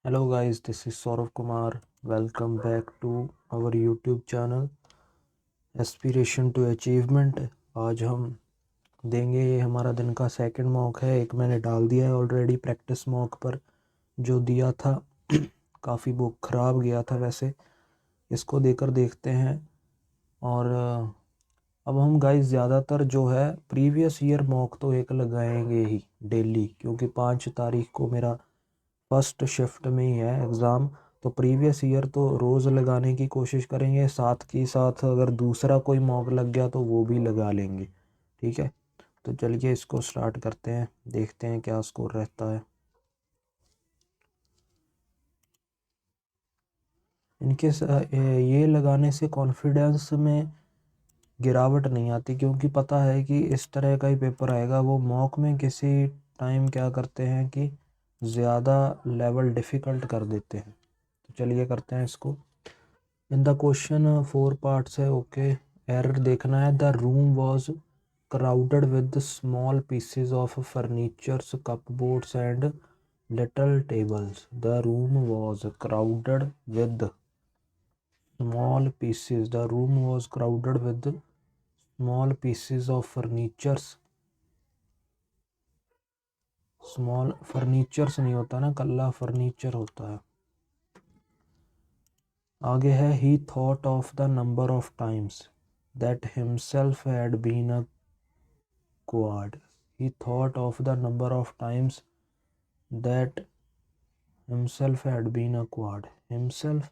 Hello guys, this is Saurav Kumar. Welcome back to our YouTube channel Aspiration to Achievement। आज हम देंगे, ये हमारा दिन का सेकंड मॉक है। एक मैंने डाल दिया है ऑलरेडी प्रैक्टिस मॉक पर, जो दिया था काफ़ी वो ख़राब गया था वैसे। इसको देकर देखते हैं। और अब हम गाइस ज़्यादातर जो है प्रीवियस ईयर मॉक तो एक लगाएंगे ही डेली, क्योंकि 5 तारीख को मेरा फर्स्ट शिफ्ट में ही है एग्ज़ाम। तो प्रीवियस ईयर तो रोज़ लगाने की कोशिश करेंगे, साथ के साथ अगर दूसरा कोई मॉक लग गया तो वो भी लगा लेंगे। ठीक है, तो चलिए इसको स्टार्ट करते हैं, देखते हैं क्या स्कोर रहता है। इनके ये लगाने से कॉन्फिडेंस में गिरावट नहीं आती, क्योंकि पता है कि इस तरह का ही पेपर आएगा। वो मॉक में किसी टाइम क्या करते हैं कि ज़्यादा लेवल डिफ़िकल्ट कर देते हैं। तो चलिए करते हैं इसको। इन द क्वेश्चन 4 पार्ट्स है। ओके, एरर देखना है। The room was crowded with small pieces of furnitures, cupboards and little tables. The room was crowded with small pieces. The room was crowded with small pieces of furnitures. Small furnitures नहीं होता ना, कल्ला furniture होता है। आगे है he thought of the number of times that himself had been a quad. He thought of the number of times that himself had been a quad. Himself,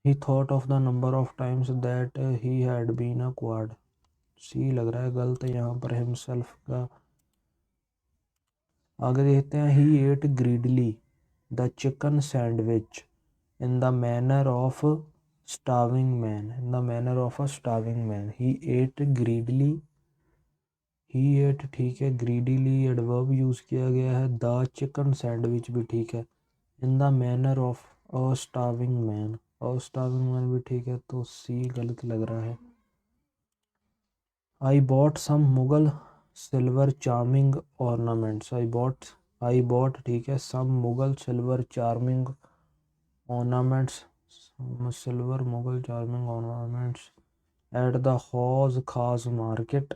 he thought of the number of times that he had been a quad. सी लग रहा है गलत यहाँ पर himself का। आगे देखते हैं he ate greedily the chicken sandwich in the manner of starving man. In the manner of a starving man. He ate greedily, he ate ठीक है, ग्रीडीली एडवर्ब यूज़ किया गया है। द चिकन सैंडविच भी ठीक है। In the manner of a starving man, a starving man भी ठीक है, तो सी गलत लग रहा है। I bought some Mughal silver charming ornaments. I bought ठीक है, some Mughal silver charming ornaments, silver Mughal charming ornaments at the Hauz Khas market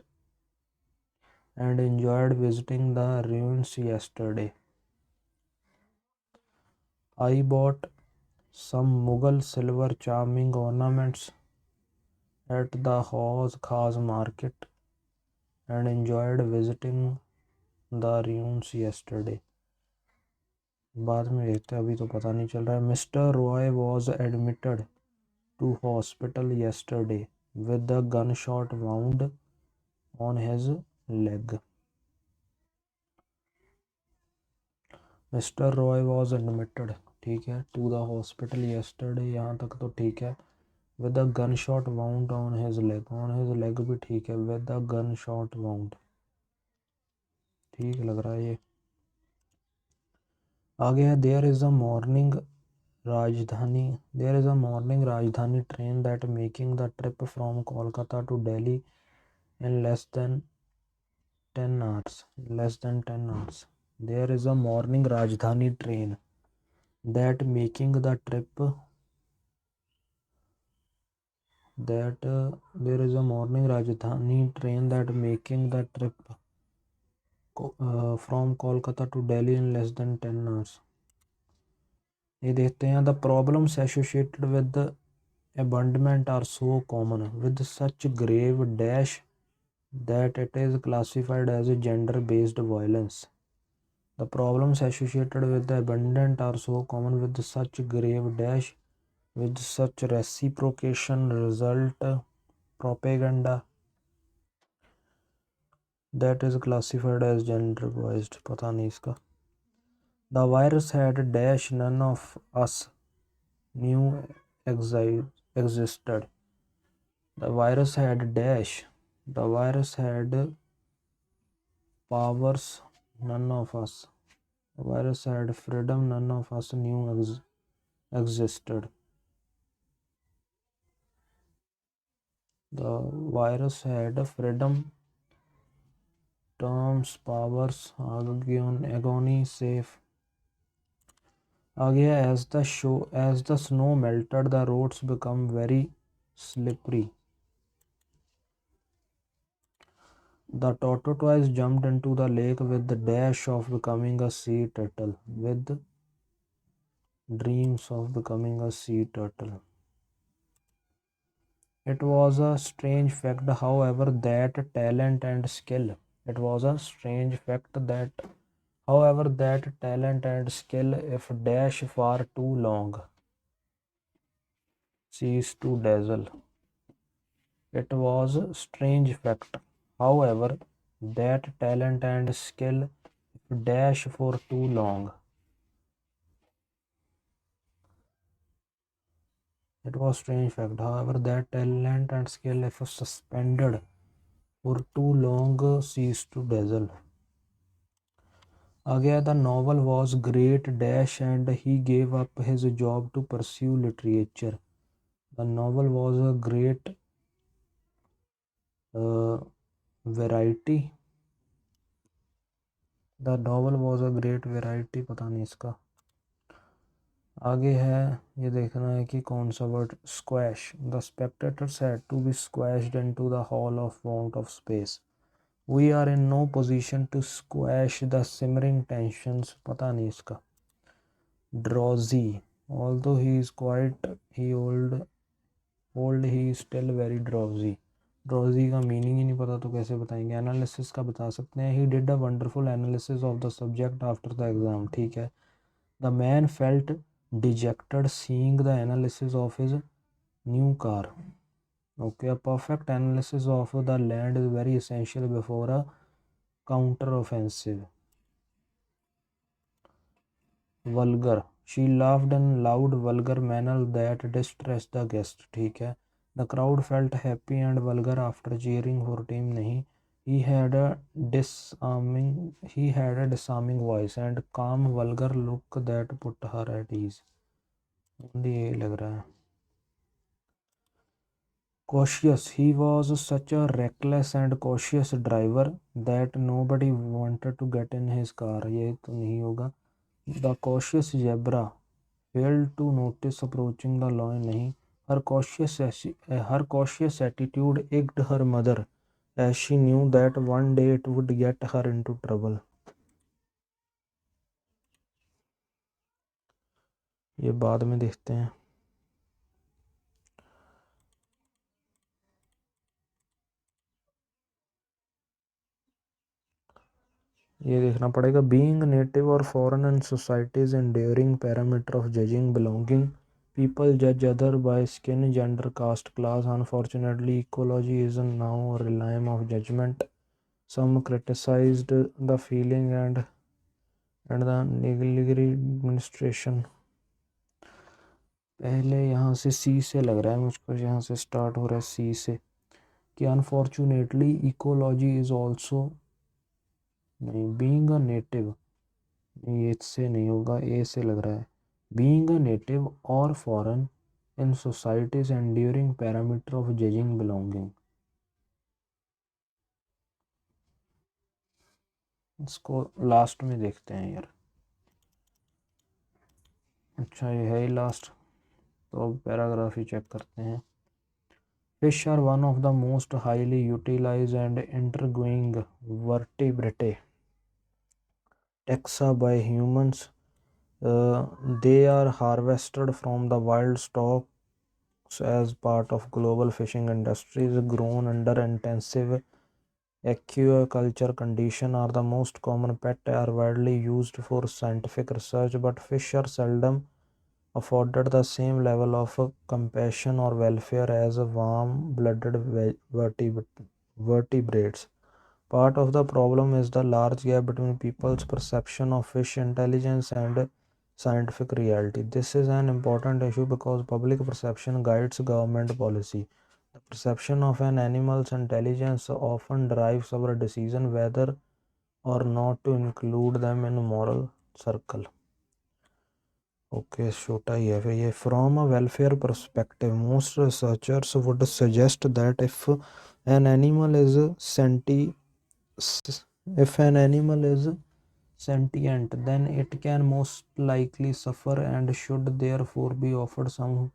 and enjoyed visiting the ruins yesterday. I bought some Mughal silver charming ornaments at the Hauz Khas market and enjoyed visiting the ruins yesterday. बाद में देखते हैं, अभी तो पता नहीं चल रहा है। Mister Roy was admitted to hospital yesterday with a gunshot wound on his leg. Mister Roy was admitted ठीक है टू द हॉस्पिटल yesterday, यहाँ तक तो ठीक है। With a gun shot wound on his leg भी ठीक है। With a gun shot wound ठीक लग रहा है ये। आगे है there is a morning Rajdhani train that making the trip from Kolkata to Delhi in less than 10 hours. There is a morning Rajdhani train that making the trip there is a morning Rajdhani train that making the trip from Kolkata to Delhi in less than 10 hours. ये देखते हैं। The problems associated with the abandonment are so common with such grave dash that it is classified as a gender-based violence. The problems associated with the abandonment are so common with such grave dash with such reciprocation result propaganda that is classified as gender based। पता नहीं इसका। The virus had dash none of us knew existed। The virus had dash, the virus had powers none of us, the virus had freedom none of us knew existed। The virus had freedom, terms, powers, agony, safe। आगे है as the snow melted the roads become very slippery. The tortoise jumped into the lake with the dash of becoming a sea turtle. With dreams of becoming a sea turtle. It was a strange fact, however, that talent and skill. It was a strange fact that, however, that talent and skill, if dash for too long, cease to dazzle. It was a strange fact, however, that talent and skill, if dash for too long. It was strange fact, however, that talent and skill, if suspended for too long, cease to dazzle. Again, the novel was great dash and he gave up his job to pursue literature. The novel was a great variety. The novel was a great variety. पता नहीं इसका आगे है ये देखना है कि कौन सा word squash. The spectators had to be squashed into the hall of want of space. We are in no position to squash the simmering tensions. पता नहीं इसका drowsy. Although he is quite old he is still very drowsy. Drowsy का meaning ही नहीं पता तो कैसे बताएंगे. Analysis का बता सकते हैं. He did a wonderful analysis of the subject after the exam. ठीक है. The man felt dejected seeing the analysis of his new car. Okay. A perfect analysis of the land is very essential before a counter offensive. Vulgar. She laughed in loud vulgar manner that distress the guest. ठीक है. The crowd felt happy and vulgar after cheering for team नहीं. He had a disarming voice and calm vulgar look that put her at ease. मुझे यही लग रहा है. Cautious. He was such a reckless and cautious driver that nobody wanted to get in his car. ये तो नहीं होगा. The cautious zebra failed to notice approaching the lion नहीं. Her cautious attitude egged her mother as she knew that one day it would get her into trouble. ये बाद में देखते हैं. ये देखना पड़ेगा. Being native or foreign in society's enduring parameter of judging belonging. People judge other by skin, gender, caste, class. Unfortunately, ecology is now a realm of judgment. Some criticized the feeling and the negligee administration. पहले यहाँ से सी से लग रहा है मुझको. यहाँ से स्टार्ट हो रहा है सी से कि अनफॉर्चुनेटली इकोलॉजी इज ऑल्सो नहीं. बीइंग अ नेटिव ये इससे नहीं होगा. ए से लग रहा है. बीइंग अ नेटिव और foreign in societies enduring parameter of judging belonging. इसको लास्ट में देखते हैं यार. अच्छा ये है ही लास्ट. तो अब पैराग्राफ ही चेक करते हैं. Fish are one of the most highly utilized and intriguing vertebrate taxa by humans. They are harvested from the wild stocks as part of global fishing industries. Grown under intensive aquaculture conditions are the most common pet. Are widely used for scientific research, but fish are seldom afforded the same level of compassion or welfare as warm-blooded vertebrates. Part of the problem is the large gap between people's perception of fish intelligence and scientific reality. This is an important issue because public perception guides government policy. The perception of an animal's intelligence often drives our decision whether or not to include them in a moral circle. Okay छोटा ही है फिर ये. From a welfare perspective most researchers would suggest that N animal is sentient, then it can most likely suffer and should therefore be offered some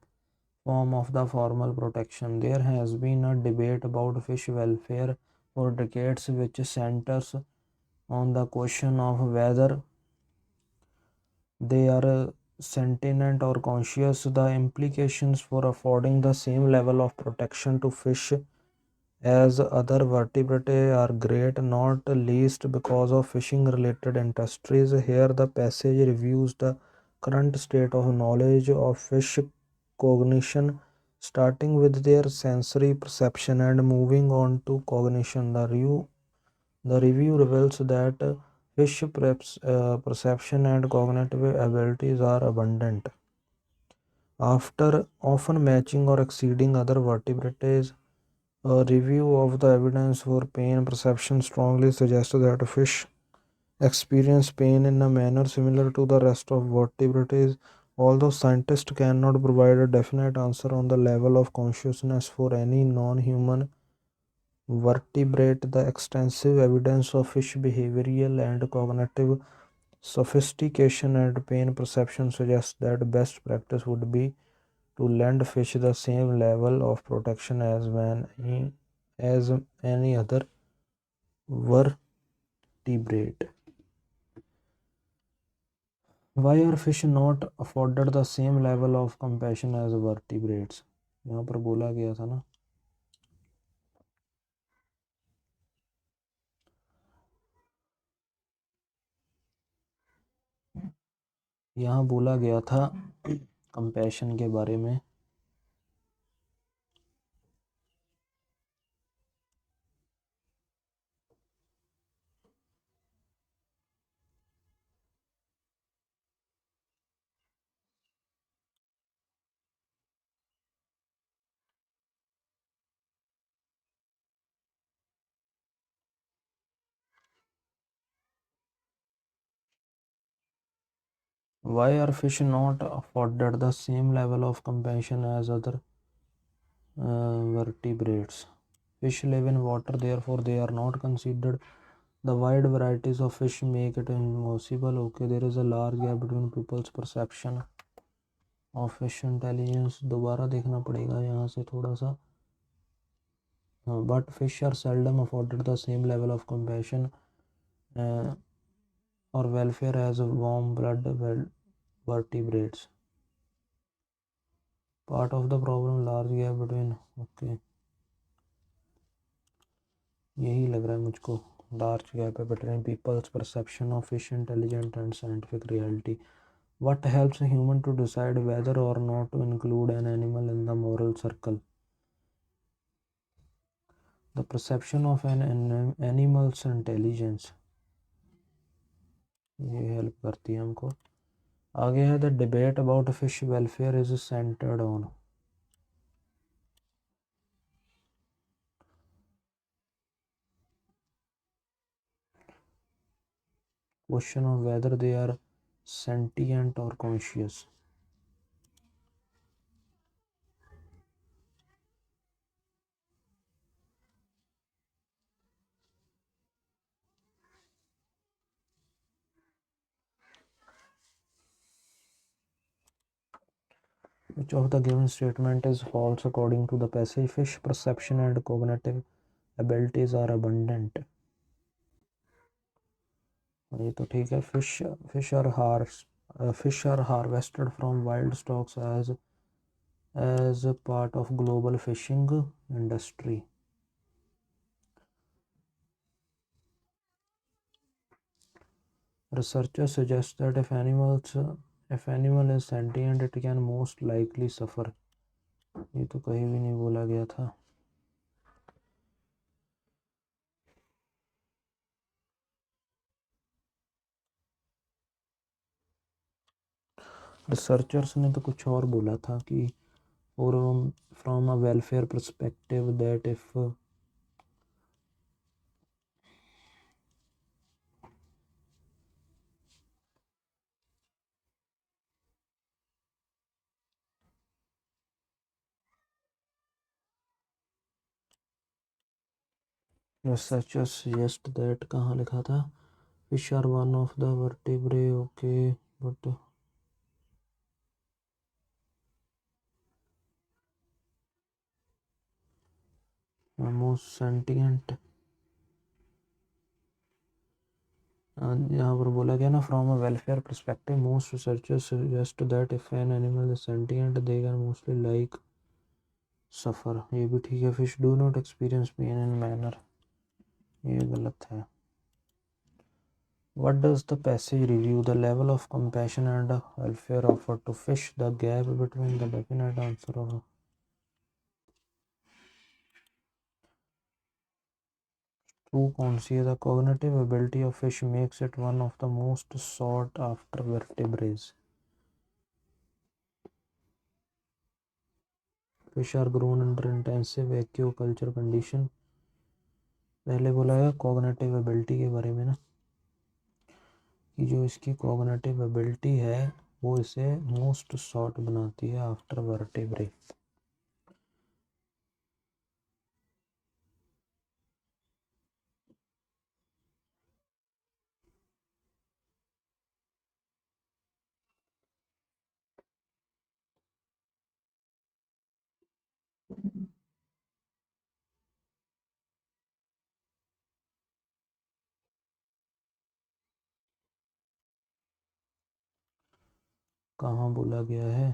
form of the formal protection. There has been a debate about fish welfare for decades, which centers on the question of whether they are sentient or conscious. The implications for affording the same level of protection to fish as other vertebrates are great, not least because of fishing related industries. Here, the passage reviews the current state of knowledge of fish cognition, starting with their sensory perception and moving on to cognition. The review reveals that fish perception and cognitive abilities are abundant. After often matching or exceeding other vertebrates, a review of the evidence for pain perception strongly suggests that fish experience pain in a manner similar to the rest of vertebrates. Although scientists cannot provide a definite answer on the level of consciousness for any non human vertebrate, the extensive evidence of fish behavioral and cognitive sophistication and pain perception suggests that best practice would be to lend fish the same level of protection as any other vertebrate. Why are fish not afforded the same level of compassion as vertebrates? यहाँ पर बोला गया था ना, यहाँ बोला गया था कंपैशन के बारे में. Why are fish not afforded the same level of compassion as other vertebrates? Fish live in water, therefore they are not considered. The wide varieties of fish make it impossible. Okay, there is a large gap between people's perception of fish intelligence. दोबारा देखना पड़ेगा यहाँ से थोड़ा सा. But fish are seldom afforded the same level of compassion uh, or welfare as warm blood vertebrates. Part of the problem, large gap between. Okay, यही लग रहा है मुझको. Large gap between people's perception of fish intelligence and scientific reality. What helps a human to decide whether or not to include an animal in the moral circle? The perception of an animal's intelligence. ये help करती है हमको. आगे है the debate about fish welfare is centred on question of whether they are sentient or conscious. Which of the given statement is false according to the passage? Fish perception and cognitive abilities are abundant. ये तो ठीक है. Fish are harvested from wild stocks as a part of global fishing industry. Researchers suggest that if animal is sentient, it can most likely suffer. ये तो कहीं भी नहीं बोला गया था. रिसर्चर्स ने तो कुछ और बोला था कि from a welfare perspective that if researchers suggest that, कहाँ लिखा था, Fish are one of the vertebrae, okay, but most sentient. यहाँ पर बोला गया ना, from a welfare perspective most researchers suggest that if an animal is sentient they can mostly like suffer, ये भी ठीक है। Fish do not experience pain in manner, ये गलत है। What does the passage review? The level of compassion and welfare offered to fish, the gap between the definite answer of true कौन सी है? The cognitive ability of fish makes it one of the most sought after vertebrates. Fish are grown under intensive aquaculture condition। पहले बोला है cognitive ability के बारे में ना, कि जो इसकी कॉग्निटिव एबिलिटी है वो इसे मोस्ट सॉर्ट बनाती है आफ्टर वर्टेब्रे। कहाँ बोला गया है?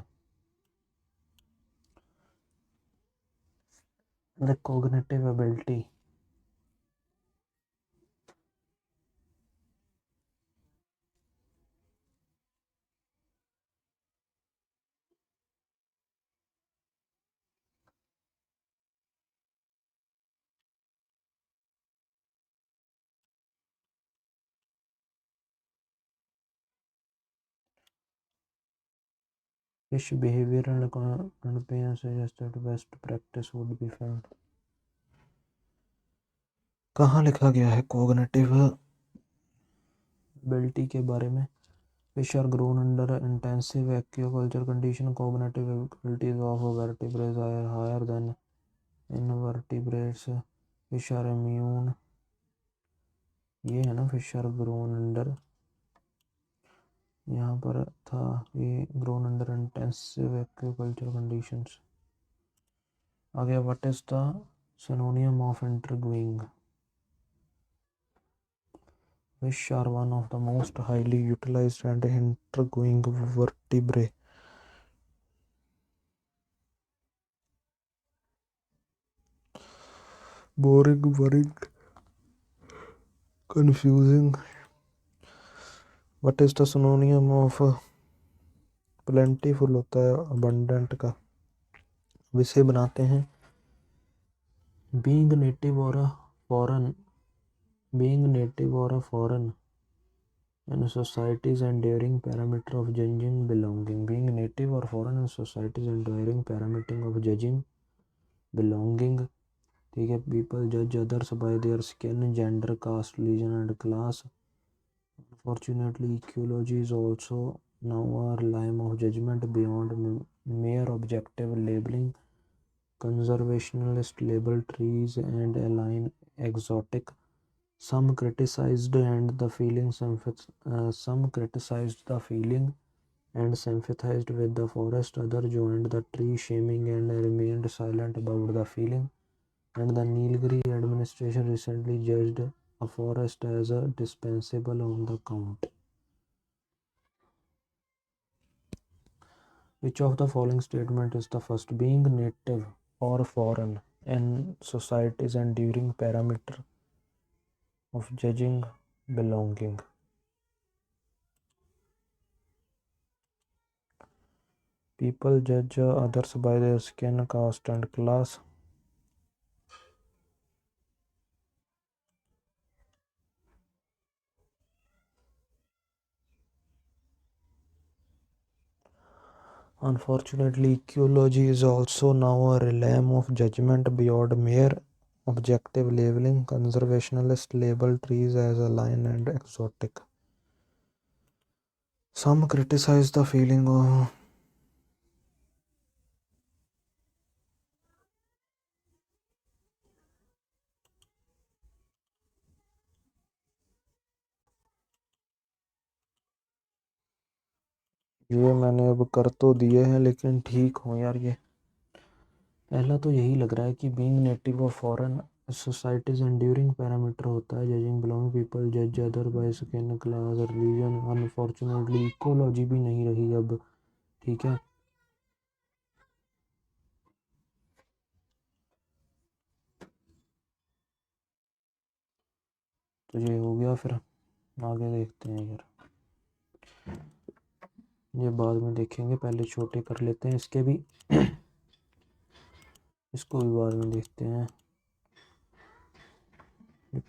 The cognitive ability. Fish behavioral campaign suggests that best practice would be found। कहाँ लिखा गया है कॉग्निटिव एबिलिटी के बारे में? Fish are grown under intensive aquaculture condition. Cognitive abilities of vertebrates are higher than invertebrates. Fish are immune, ये है ना, fish are grown under, यहाँ पर था ये grown under intensive aquaculture conditions। आगे what is the synonym of interviewing? Fish are one of the most highly utilized and interviewing vertebrae। boring confusing। What is the synonym of plentiful? होता है abundant का। विषय बनाते हैं being native or a foreign, being native or a foreign in societies enduring parameter of judging belonging। being native or foreign in societies enduring parameter of judging belonging, ठीक है। people judge others by their skin, gender, caste, religion and class। Unfortunately, ecology is also now a realm of judgment beyond mere objective labeling। Conservationists label trees and align exotic। Some criticized and the feeling some criticized the feeling and sympathized with the forest. Others joined the tree shaming and remained silent about the feeling. And the Nilgiri administration recently judged a forest as a dispensable on the count। Which of the following statement is the first? Being native or foreign in societies enduring parameter of judging belonging। People judge others by their skin, caste and class। Unfortunately, ecology is also now a realm of judgment beyond mere objective labeling। Conservationists label trees as alien and exotic। Some criticize the feeling of ये मैंने अब कर तो दिए हैं, लेकिन ठीक हो यार। ये पहला तो यही लग रहा है कि being native of foreign societies enduring parameter होता है। जजिंग बिलोंग पीपल जज other by skin class religion. Unfortunately ecology भी नहीं रही अब। ठीक है, तो ये हो गया। फिर आगे देखते हैं यार, ये बाद में देखेंगे, पहले छोटे कर लेते हैं इसके भी। इसको भी बाद में देखते हैं।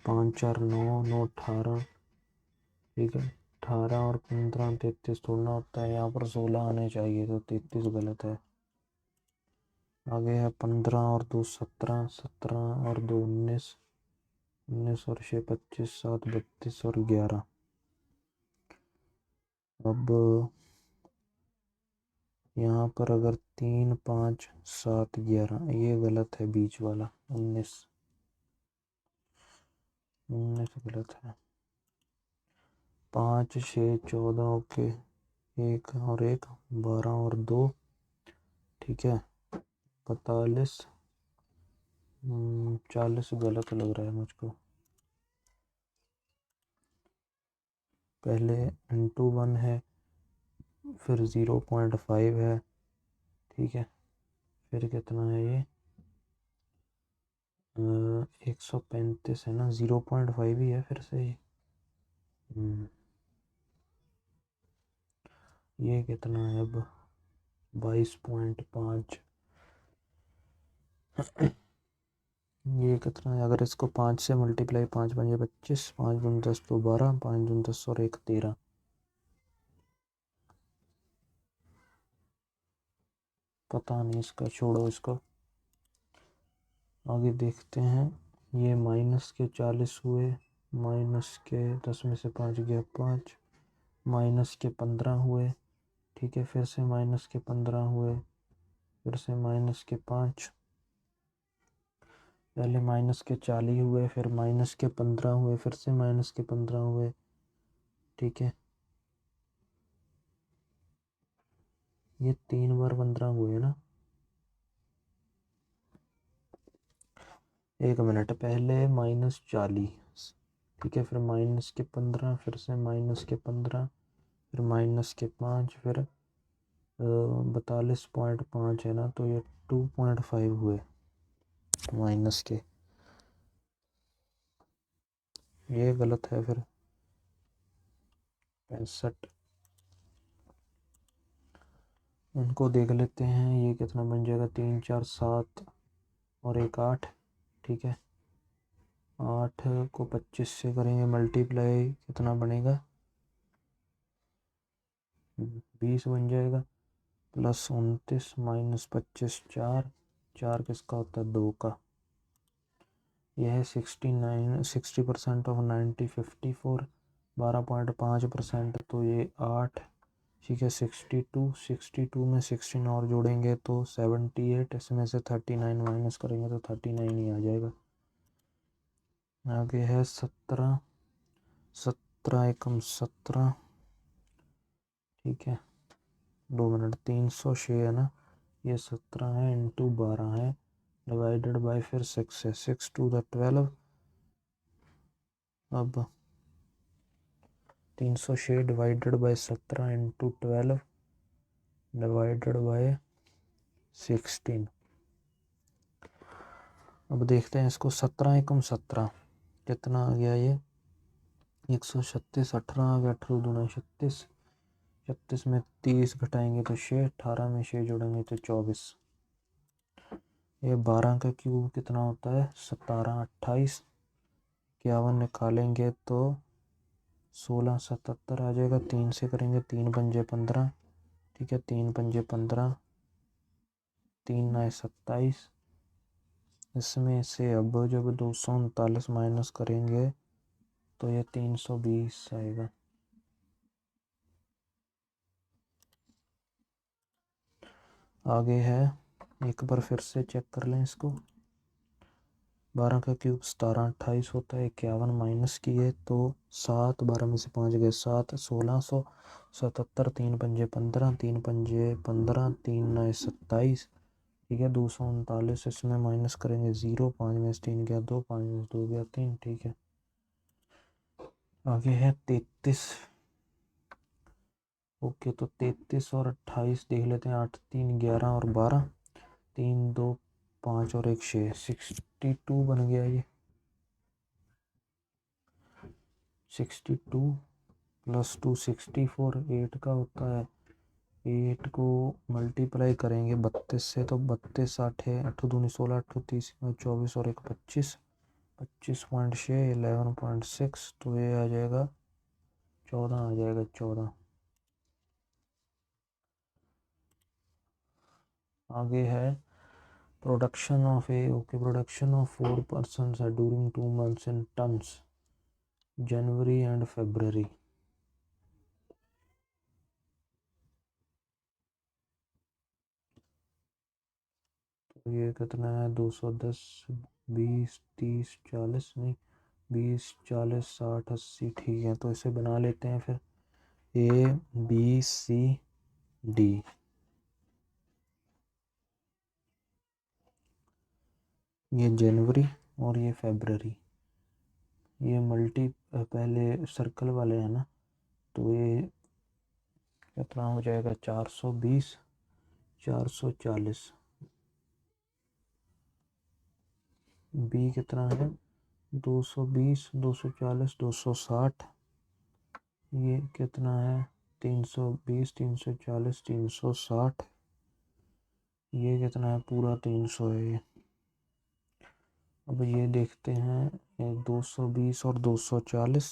5 4 9 9 18। ठीक है, 18 और 15 33 तोड़ना होता है। यहाँ पर 16 आने चाहिए, तो 33 गलत है। आगे है 15 और 2 17, 17 और 2 19, 19 और 6 25, 7 32 और 11। अब यहाँ पर अगर 3 5 7 11, ये गलत है बीच वाला। 19 19 गलत है। 5 6 14, ओके। 1 और 1 12 और 2, ठीक है। 45 40 गलत लग रहा है मुझको। पहले इंटू 1 है, फिर 0.5 है, ठीक है। फिर कितना है ये? 135 है ना, 0.5 ही है फिर से ये। ये कितना है अब? 22.5। ये कितना है? अगर इसको 5 से मल्टीप्लाई, 5 5 25, 5 दूनी 10 तो 12, 5 दूनी 10 और 1 13। पता नहीं, इसका छोड़ो इसको। आगे देखते हैं। ये माइनस के 40 हुए, माइनस के 10 में से 5 गया 5, माइनस के 15 हुए, ठीक है। फिर से माइनस के 15 हुए, फिर से माइनस के 5, पहले माइनस के 40 हुए, फिर माइनस के 15 हुए, फिर से माइनस के 15 हुए, ठीक है। ये 3 बार 15 हुए ना। 1 मिनट, पहले -40, ठीक है, फिर माइनस के 15, फिर से माइनस के 15, फिर माइनस के 5, फिर 42.5 है ना, तो ये 2.5 हुए माइनस के। ये गलत है फिर। 65। उनको देख लेते हैं, ये कितना बन जाएगा? 3 4 7 और 1 8, ठीक है। 8 को 25 से करेंगे मल्टीप्लाई, कितना बनेगा? 20 बन जाएगा। प्लस 29 माइनस 25, 4 4 किसका होता है? 2 का। यह है 69, 60% ऑफ 90 54, 12.5%, तो ये 8, ठीक है। 62, 62 में 16 और जोड़ेंगे तो 78, इसमें से 39 माइनस करेंगे तो 39 ही आ जाएगा। आगे है 17, 17 एकम 17, ठीक है। 2 मिनट, 306 है ना, ये 17 है इंटू 12 है, डिवाइडेड बाय फिर 6 है, 6 टू द 12। अब 306 divided by 17 into 12 divided by 16। अब देखते हैं इसको। 17 एकम 17 कितना आ गया? ये 136। 18 आ गया, 18 दूना 36, 36 में 30 घटाएंगे तो 6, 18 में 6 जोड़ेंगे तो 24। ये 12 का क्यूब कितना होता है? 17 28, 51 निकालेंगे तो 16 77 आ जाएगा। 3 से करेंगे, 3 पंजे 15, ठीक है। 3 पंजे 15, 3 नए 27। इसमें से अब जब 239 माइनस करेंगे तो ये 320 आएगा। आगे है, एक बार फिर से चेक कर लें इसको। 12 का क्यूब 17 28 होता है। 51 माइनस किए तो 7, 12 में से 5 गए 7, 1677। 3 पंजे 15, 3 पंजे 15, 3 9 27। ठीक है, 239। इसमें माइनस करेंगे 0, 5 में से 3 गया 2, 5 में से 2 गया 3। ठीक है, आगे है 33। ओके, तो 33 और 28 देख लेते हैं। 8 3 11 और 12, 3 2 5 और 1 6, 62 बन गया ये। 62 प्लस 2 64। 8 का होता है, 8 को मल्टीप्लाई करेंगे 32 से तो 32 8 है 8 दूनी 16, 8 30, 24 और 1 25, 25.6, 11.6। तो ये आ जाएगा 14, आ जाएगा 14। आगे है production of A. Okay, production of 4 persons है during 2 months in tons, January and February. तो ये कितना है, 210, 20 30 40, नहीं 20 40 60 80। ठीक है, तो इसे बना लेते हैं फिर। A B C D. ये जनवरी और ये फेब्रवरी। ये मल्टी पहले सर्कल वाले हैं ना, तो ये कितना हो जाएगा, 420 440। बी कितना है, 220 240 260। ये कितना है, 320 340 360। ये कितना है, पूरा 300 है ये। अब ये देखते हैं 220 और 240।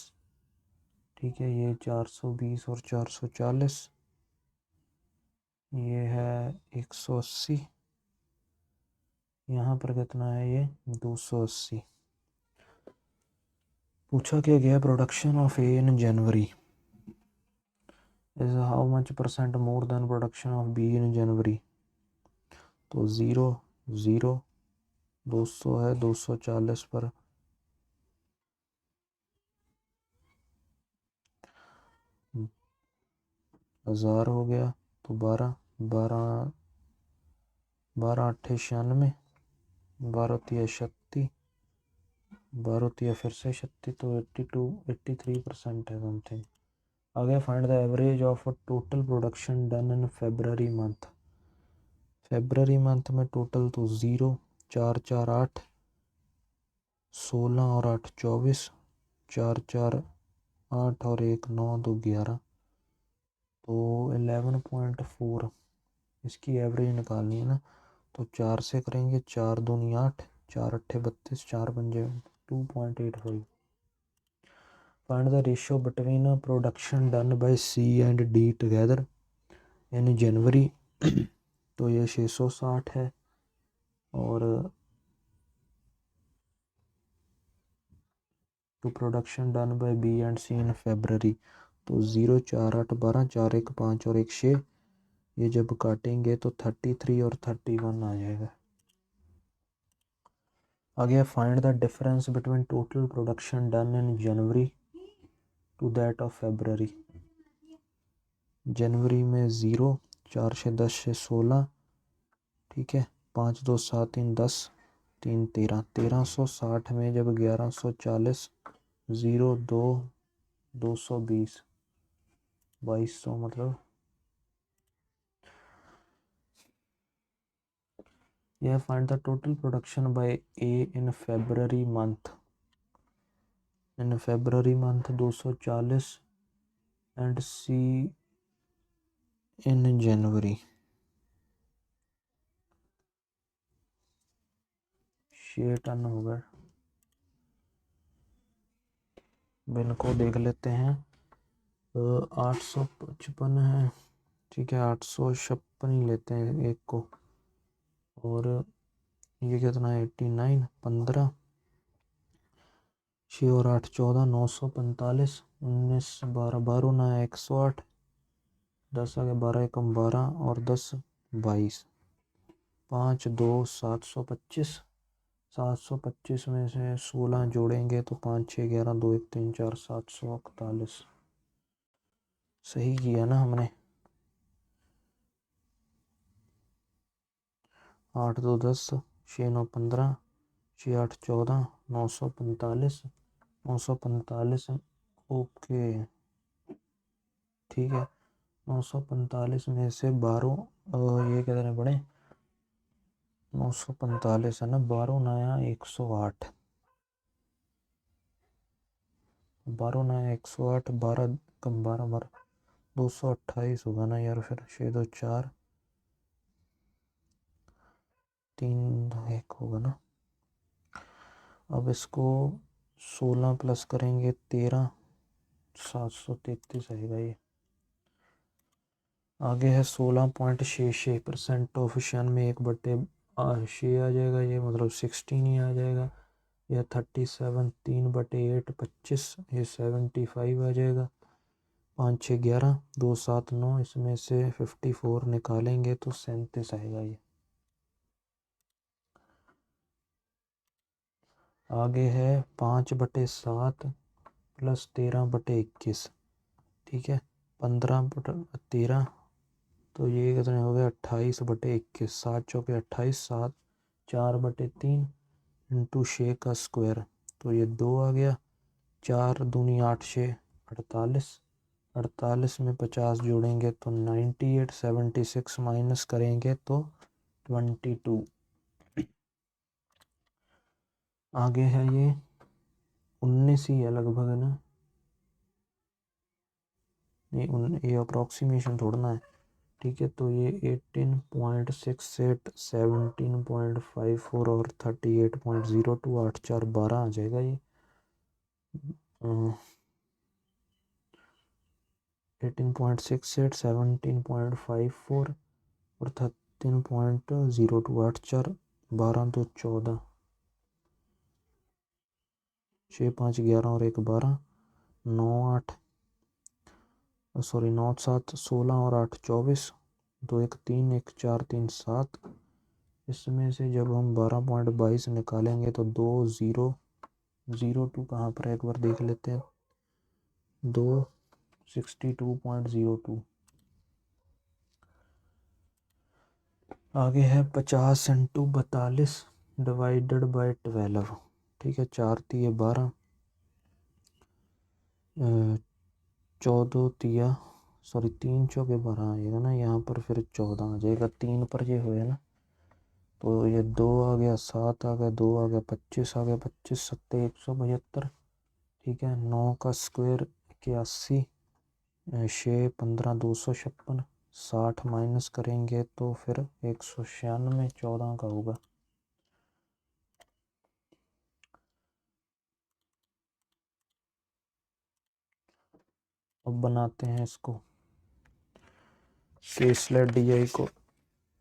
ठीक है, ये 420 और 440। ये है 180। यहाँ पर कितना है, ये 280। पूछा क्या गया, production of A in January is how much percent more than production of B in January. तो 0 0, 200 है 240 पर 1000 हो गया। तो 12 12 12 8 96, 12 3 36, 12 3 फिर से 36, तो 82 83% है समथिंग। आगे find the average of total production done in February month. February month में टोटल तो 0 4 4 8, 16 और 8 24, 4 4 8 और 1 9 2 11। तो 11.4 इसकी एवरेज निकालनी है ना। तो 4 से करेंगे, 4 दूनी 8, 4 अट्ठे 32, 4 पंजे 2.85। Find the ratio between production done by C and D together in January. तो ये 660 है और to production done by B and C in February. तो 0 4 8 12, 4 1 5 और 1 6। ये जब काटेंगे तो 33 और 31 आ जाएगा। आगे find the difference between total production done in January to that of February. जनवरी में 0, 4 से 10 से 16। ठीक है, 5 2 7 3 10, 3 13, 1360 में जब 1140, 0 2 220, 2200 मतलब। यह find the total production by A in February month. In February month 240 and C in January. 6 ton हो गए। बिन को देख लेते हैं। 855 है। ठीक है, 856 ही लेते हैं एक को। और ये कितना है, 89 15, 6 और 8 14, 945, 19 12 12 ना 108, 10 आगे 12 एकम 12 और 10 22, 5 2 725, 725 में से 16 जोड़ेंगे तो 5 6 11 2 1 3 4 741। सही किया ना हमने। 8 2 10, 6 9 15, 6 8 14, 945, 945। ओके ठीक है। 945 में से 12 ये कितने पड़े? 945 है ना, 12 नया 108, 12 नया 108, 12 कम 12 12 228 होगा ना यार। फिर 6 2 4 3 2 1 होगा ना। अब इसको 16 प्लस करेंगे 13, 733 आएगा ये। आगे है 16.66% ऑफ 96/6 आ जाएगा ये, मतलब 16 ही आ जाएगा। यह 37 3/8 25, ये 75 आ जाएगा। 5 6 11 2 7 9, इसमें से 54 निकालेंगे तो 37 आएगा ये। आगे है 5/7 प्लस 13/21, ठीक है। 15/13, तो ये कितने हो गए? 28/21, 7 चौके 28, 7 4/3 इंटू 6 का स्क्वायर, तो ये 2 आ गया। 4 दूनी 8 6 48, 48 में 50 जोड़ेंगे तो 98, 76 माइनस करेंगे तो 22। आगे है ये 19 ही है लगभग है ना, ये अप्रोक्सीमेशन थोड़ा ना है, ठीक है। तो ये 18.68, 17.54 और 38.02, 8 4 12 आ जाएगा ये। 18.68, 17.54 और 13.02, 8 4 12 2 14, 6 5 11 और 1 12, 9 8 सॉरी 9 7 16 और 8 24, 2 1 3 1 4 3 7। इसमें से जब हम 12.22 निकालेंगे तो 2 0 0 2 कहाँ पर है एक बार देख लेते हैं। 2 62.02। आगे है 50 इंटू 42 डिवाइडेड बाई 12, ठीक है। 4 तिये 12, 14 तिया सॉरी 3 चौके 12 आएगा ना यहाँ पर, फिर 14 आ जाएगा। 3 पर ये हुए ना, तो ये 2 आ गया, 7 आ गया, 2 आ गया, 25 आ गया, 25 सत्ते 175, ठीक है। 9 का स्क्वायर 81, 6 15 256, 60 माइनस करेंगे तो फिर 196 14 का होगा। अब बनाते हैं इसको केसलेट डीआई को।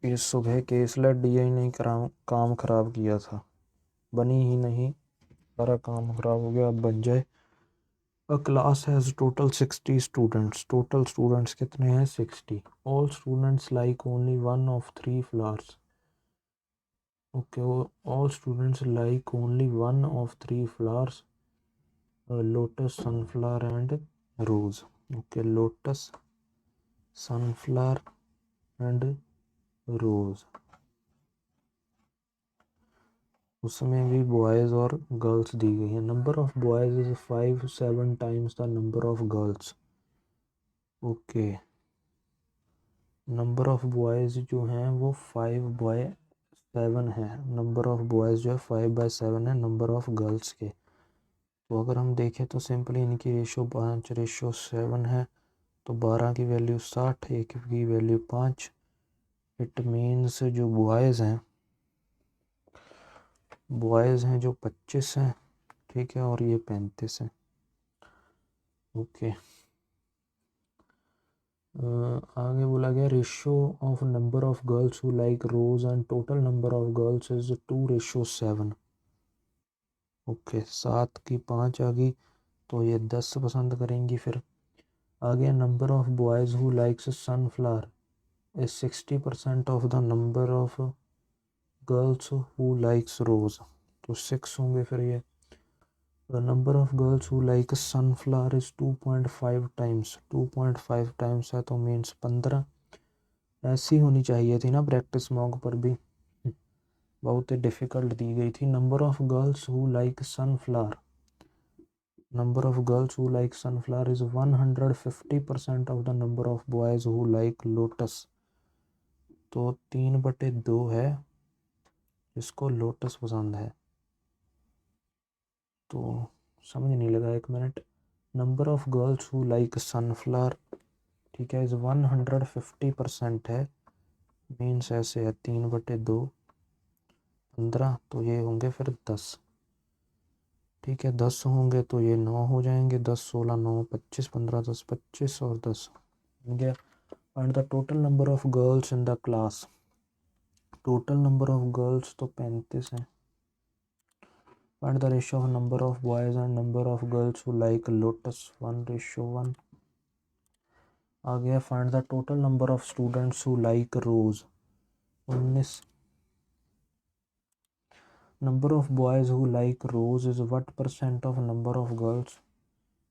ये सुबह केसलेट डीआई ने काम खराब किया था, बनी ही नहीं, सारा काम खराब हो गया। अब बन जाए। A class has total 60 students. Total students कितने हैं? 60. All students like only one of three flowers. Okay, all students like only one of three flowers: lotus, sunflower, and rose. Okay, lotus, sunflower, and rose. उसमें भी boys और girls दी गई है। Number of boys is 5 7 times the number of girls. Okay, number of boys जो हैं वो 5/7 है। Number of boys जो है 5/7 है नंबर ऑफ गर्ल्स के। तो अगर हम देखें तो सिंपली इनकी रेशो 5:7 है, तो 12 की वैल्यू 60, 1 की वैल्यू 5। इट मीन्स जो बॉयज़ हैं जो 25 हैं, ठीक है, और ये 35 हैं। ओके, आगे बोला गया ratio of number of girls who like rose and total number of girls is 2:7। Okay, 7 की 5 आ गई, तो ये 10 पसंद करेंगी। फिर आगे number of boys who likes sunflower is 60% of the number of girls who likes rose. तो 6 होंगे फिर ये। The number of girls who like sunflower is 2.5 times, 2.5 times है तो मीन्स 15। ऐसी होनी चाहिए थी ना प्रैक्टिस मॉक पर भी, बहुत ही डिफ़िकल्ट दी गई थी। Number of girls who like sunflower, number of girls who like sunflower is 150% of the number of boys who like lotus। तो 3/2 है जिसको लोटस पसंद है। तो समझ नहीं लगा, 1 minute. Number of girls who like sunflower, ठीक है, इज 150% है, मीन्स ऐसे है 3/2 15, तो ये होंगे फिर 10। ठीक है, 10 होंगे तो ये 9 हो जाएंगे, 10 16 9 25 15 10 25 और 10 हो गया। And the total number of girls in the class, total number of girls तो 35 हैं। Find the ratio of number of boys and number of girls who like lotus, 1:1। आ गया find the total number of students who like rose, 19। Number of boys who like rose is what percent of number of girls,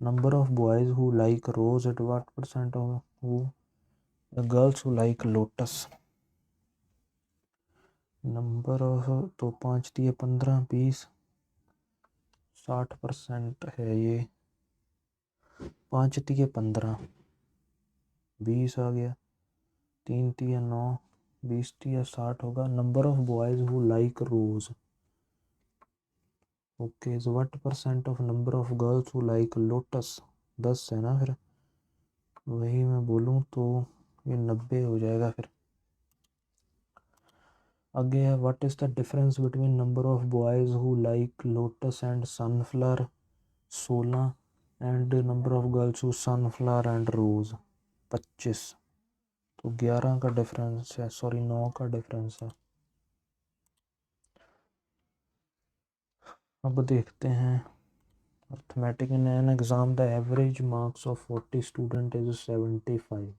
number of boys who like rose at what percent of who girls who like lotus. Number of, तो 5 दिए 15 20, 60% है ये। 5 दिए 15 20 आ गया, 3 दिए 9 20 दिए 60 होगा। Number of boys who like rose, okay, is what percent of number of girls who like lotus, 10 है ना, फिर वही मैं बोलूँ तो ये 90 हो जाएगा फिर। आगे है what is the difference between number of boys who like lotus and sunflower, 16, and number of girls who sunflower and rose, 25। तो 11 का डिफरेंस है, सॉरी 9 का डिफरेंस है। अब देखते हैं arithmetic in an exam the average marks of 40 student is 75।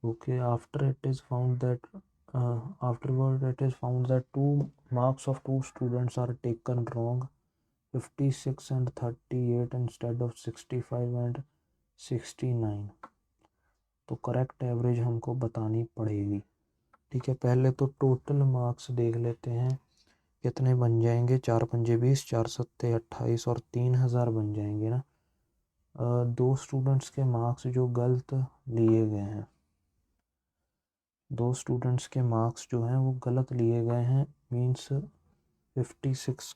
Okay, after it is found that afterward it is found that 2 marks of 2 students are taken wrong, 56 and 38 instead of 65 and 69। तो correct average हमको बतानी पड़ेगी। ठीक है, पहले तो total marks देख लेते हैं कितने बन जाएंगे। 4 पंजे 20, 4 सत्ते 28 और 3000 बन जाएंगे ना। 2 स्टूडेंट्स के मार्क्स जो गलत लिए गए हैं, 2 स्टूडेंट्स के मार्क्स जो हैं वो गलत लिए गए हैं, means 56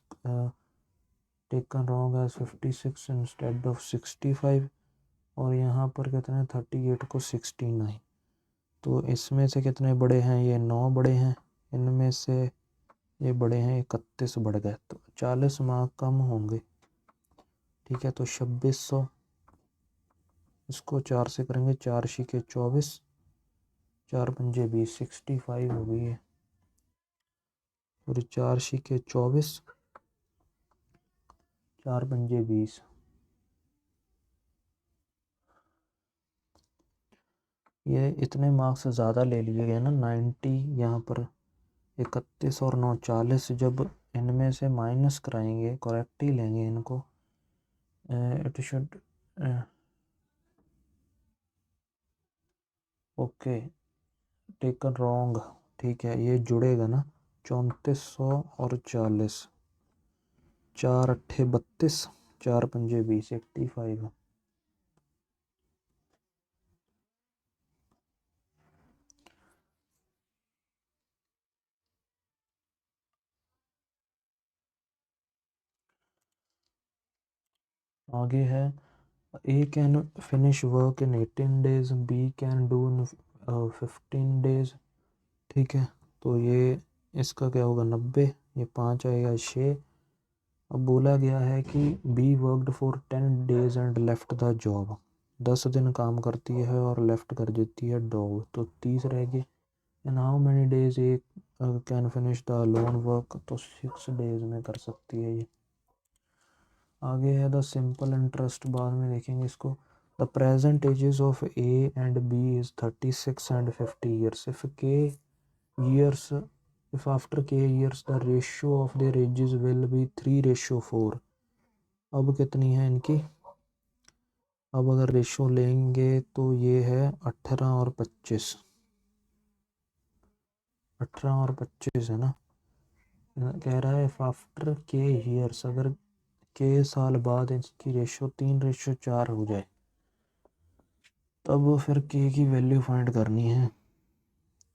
taken wrong age 56 instead of 65, और यहाँ पर कितने 38 को 69। तो इसमें से कितने बड़े हैं, ये 9 बड़े हैं, इनमें से ये बड़े हैं 31 बढ़ गए, तो 40 मार्क कम होंगे। ठीक है, तो 2600, इसको 4 से करेंगे, 4 × 24, 4 पंजे 20, 65 हो गई है। और 4 × 24, 4 पंजे 20, ये इतने मार्क्स ज़्यादा ले लिए गए ना, 90 यहाँ पर 31 और 9 40। जब इनमें से माइनस कराएंगे, करेक्ट ही लेंगे इनको, it should okay taken wrong. ठीक है, ये जुड़ेगा ना, 3400 और 40, 4 अट्ठे 32, 4 पंजे 20, 85। आगे है A can finish work in 18 days, B can do in 15 days। ठीक है, तो ये इसका क्या होगा 90, ये 5 आएगा 6। अब बोला गया है कि be worked for 10 days and left the job, 10 दिन काम करती है और लेफ्ट कर देती है जॉब, तो 30 रह गए। In how many days A can finish the loan work, तो 6 days में कर सकती है ये। आगे है द सिंपल इंटरेस्ट, बाद में देखेंगे इसको। The present ages of A and B is 36 and 50 years, if K years if after k years the ratio of their ages will be 3:4। अब कितनी है इनकी, अब अगर रेशो लेंगे तो ये है 18 और 25, 18 और 25 है ना। कह रहा है आफ्टर के ईयर्स, अगर के साल बाद इसकी रेशो 3:4 हो जाए तब फिर के की वैल्यू फाइंड करनी है।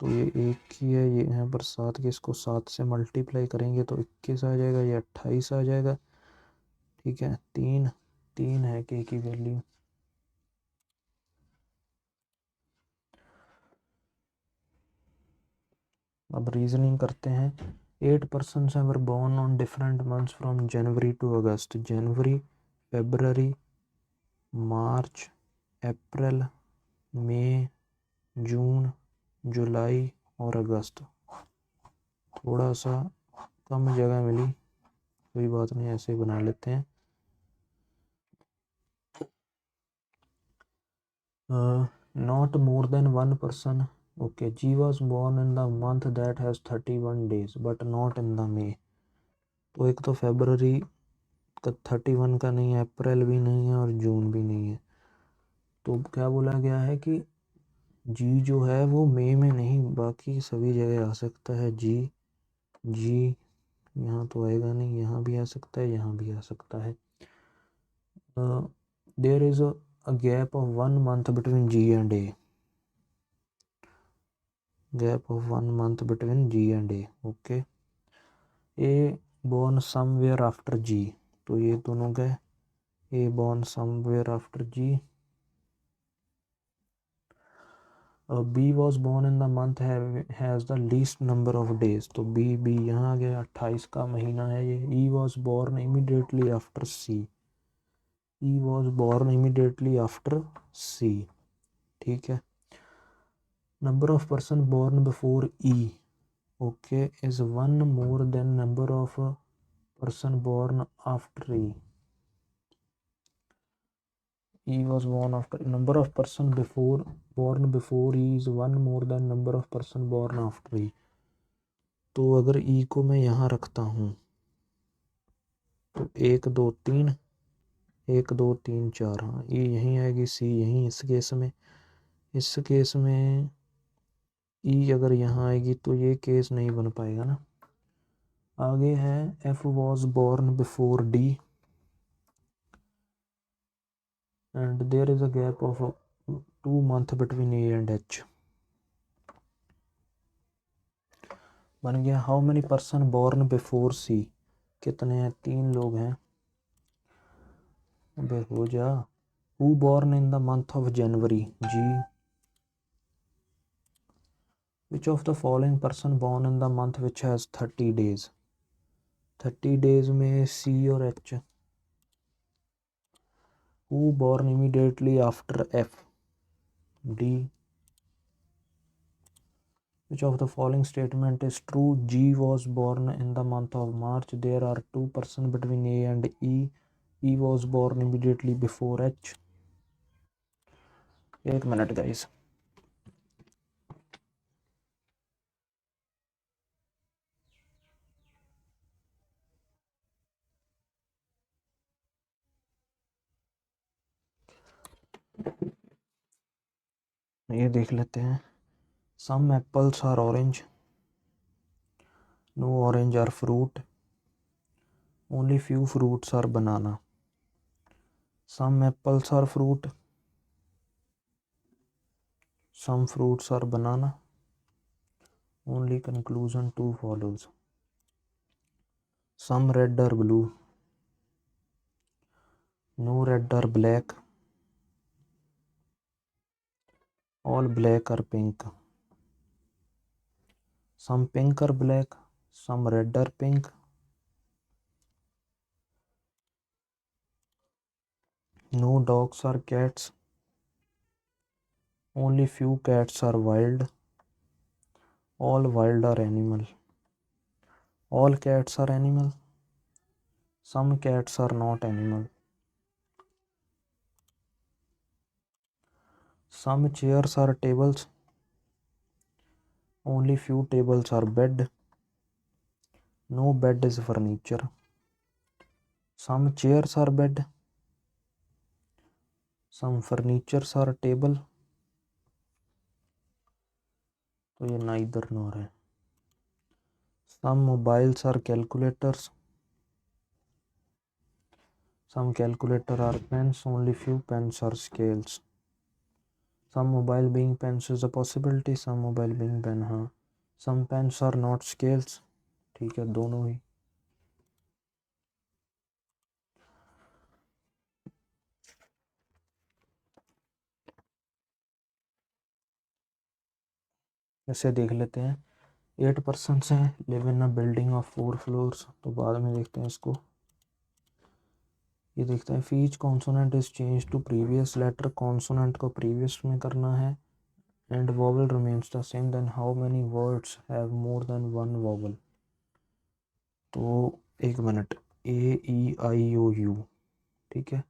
तो ये एक ही है, ये यहाँ पर 7 के, इसको 7 से मल्टीप्लाई करेंगे तो 21 आ जाएगा, ये 28 आ जाएगा। ठीक है, 3 है के की वैल्यू। अब रीजनिंग करते हैं। 8 persons were born on different months from January to August। जनवरी, फरवरी, मार्च, अप्रैल, मई, जून, जुलाई और अगस्त। थोड़ा सा कम जगह मिली, कोई बात नहीं, ऐसे ही बना लेते हैं। Not more than one person। Okay, G was born in the month that has 31 days but not in the May। तो एक तो फरवरी का 31 का नहीं है, अप्रैल भी नहीं है और जून भी नहीं है। तो क्या बोला गया है कि जी जो है वो मई में नहीं, बाकी सभी जगह आ सकता है। जी यहाँ तो आएगा नहीं, यहाँ भी आ सकता है, यहाँ भी आ सकता है। There is a gap of 1 month between G and A. Gap of 1 month between G and A. Okay, A born somewhere after G, तो ये दोनों गए। A born somewhere after G. B was born in the month has the least number of days, तो B यहाँ आ गया, 28 का महीना है ये। E was born immediately after C. E was born immediately after C. ठीक है। Number of person born before E, okay, is 1 more than number of person born after E. E was born after, number of person before born before E is 1 more than number of person born after E। तो अगर E को मैं यहाँ रखता हूँ तो 1 2 3, 1 2 3 4, हाँ E यहीं आएगी, C यहीं। इस केस में E अगर यहाँ आएगी तो ये केस नहीं बन पाएगा ना। आगे है F was born before D and there is a gap of 2 month between A and H। बन गया। How many person born before C, कितने हैं, 3 लोग हैं। अबे हो जा। Who born in the month of January, G. Which of the following person born in the month which has 30 days. 30 days में सी और H. Who born immediately after F, D. Which of the following statement is true? G was born in the month of March। There are 2 persons between A and E। E was born immediately before H। 1 minute guys। ये देख लेते हैं। Some apples are orange। No orange are fruit। Only few fruits are banana। Some apples are fruit। Some fruits are banana। Only conclusion 2 follows। Some red are blue। No red are black। All black are pink। Some pink are black। Some red are pink। No dogs are cats। Only few cats are wild। All wild are animal। All cats are animal। Some cats are not animal। Some chairs are tables। Only few tables are bed। No bed is furniture. Some chairs are bed. Some furnitures are table. तो ये neither nor है. Some mobiles are calculators. Some calculator are pens. Only few pens are scales. Some mobile being pens is a possibility. Some mobile being pen, हाँ. Some pens are not scales. ठीक है, दोनों ही. ऐसे देख लेते हैं. 8 persons हैं, live in a building of 4 floors. तो बाद में देखते हैं इसको. ये देखते हैं फीच consonant is change to previous letter. Consonant को प्रीवियस में करना है. And vowel remains the same. Then how many words have more than one vowel. तो एक minute. A E I O U. ठीक है,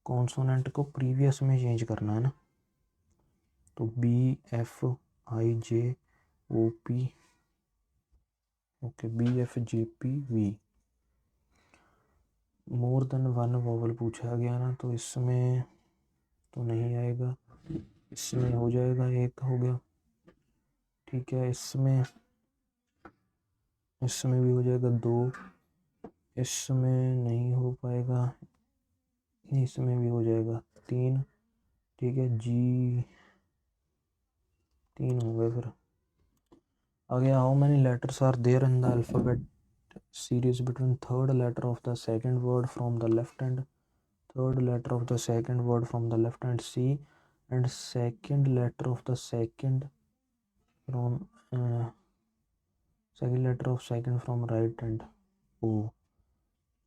कॉन्सोनेंट को प्रीवियस में चेंज करना है ना. तो BFIJOP. Okay, BFJPV. मोर देन वन वॉवल पूछा गया ना, तो इसमें तो नहीं आएगा. इसमें हो जाएगा, एक हो गया. ठीक है, इसमें भी हो जाएगा 2. इसमें नहीं हो पाएगा. इसमें भी हो जाएगा 3. ठीक है जी, 3 हो गए. फिर आगे how many letters are there in the alphabet series between third letter of the second word from the left hand. Third letter of the second word from the left hand C and second letter of the second from second letter of second from right hand O.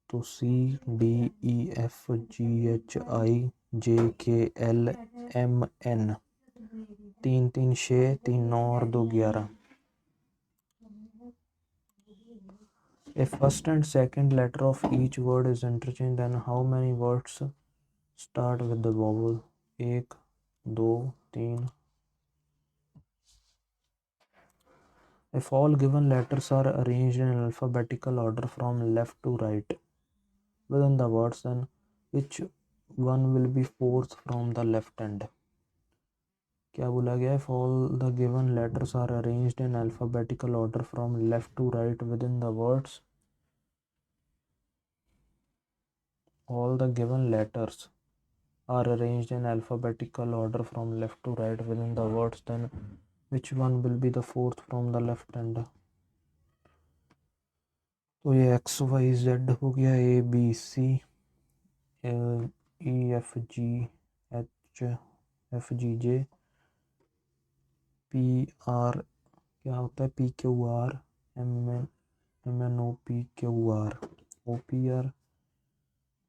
तो CDEFGHIJKLMN. 3 3 6, 3 9 और 2 11. If first and second letter of each word is interchanged, then how many words start with the vowel? 1 2 3. If all given letters are arranged in alphabetical order from left to right within the words, then which one will be fourth from the left hand? क्या बोला गया? If all the given letters are arranged in alphabetical order from left to right within the words, all the given letters are arranged in alphabetical order from left to right within the words, then which one will be the fourth from the left hand? तो ये XYZ हो गया, ABC EFGHFGJ PR. क्या होता है? PQR MNOPQR OPR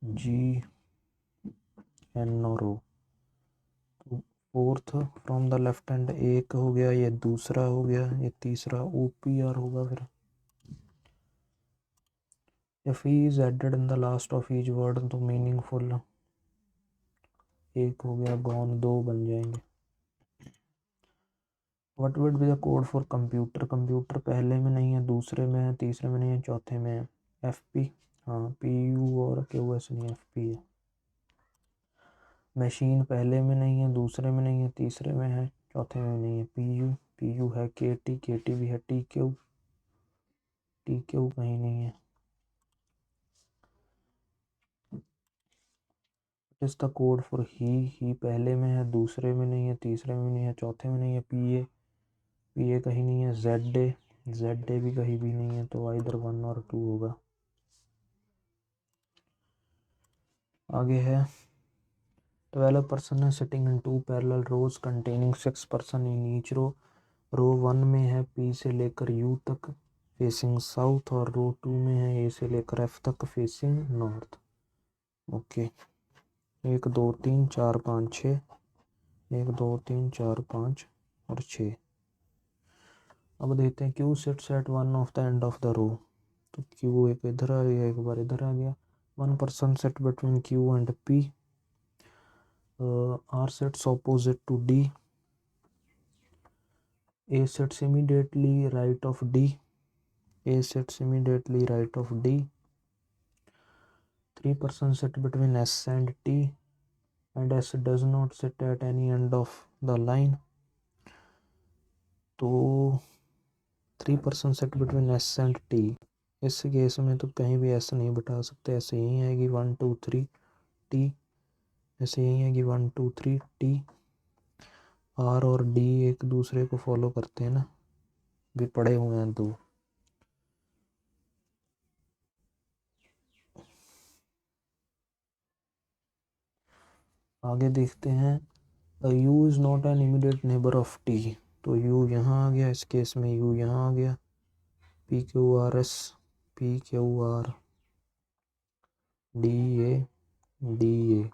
GN और O. Fourth from the left hand एक हो गया, ये दूसरा हो गया, ये तीसरा OPR होगा. फिर if E is added in the last of each word, तो मीनिंगफुल एक हो गया, गॉन 2 बन जाएंगे. What would be the code for computer. Computer पहले में नहीं है, दूसरे में है, तीसरे में नहीं है, चौथे में है. FP. हाँ, PU और QS नहीं, FP है. मशीन पहले में नहीं है, दूसरे में नहीं है, तीसरे में है, चौथे में नहीं है. PU है. KT भी है. TQ कहीं नहीं है. इस द कोड फॉर ही पहले में है, दूसरे में नहीं है, तीसरे में नहीं है, चौथे में नहीं है. PA कहीं नहीं है. ZA भी कहीं भी नहीं है. तो आइदर 1 और 2 होगा. आगे है 12 person है sitting in 2 parallel rows containing 6 person in each row. Row 1 में है P से लेकर U तक फेसिंग साउथ, और रो 2 में है A से लेकर F तक फेसिंग नॉर्थ. ओके, 1 2 3 4 5 6. 1 2 3 4 5 और 6. अब देखते हैं Q sits at one of the end of the row. तो Q एक इधर आ गया, एक बार इधर आ गया. 1 person sit between Q and P. R sits opposite to D. A sits immediately right of D. A sits immediately right of D. 3 persons sit between S and T, and S does not sit at any end of the line. तो 3 person set between S and T, इस case में तो कहीं भी S नहीं बिठा सकते, ऐसे यहीं आएगी 1 2 3 टी, ऐसे यहीं आएगी 1 2 3 टी। आर और डी एक दूसरे को फॉलो करते हैं ना, भी पड़े हुए हैं दो। आगे देखते हैं, you is not an immediate neighbour of T, तो यू यहाँ आ गया, इस केस में यू यहाँ आ गया। P Q R S, P Q R D A, D A,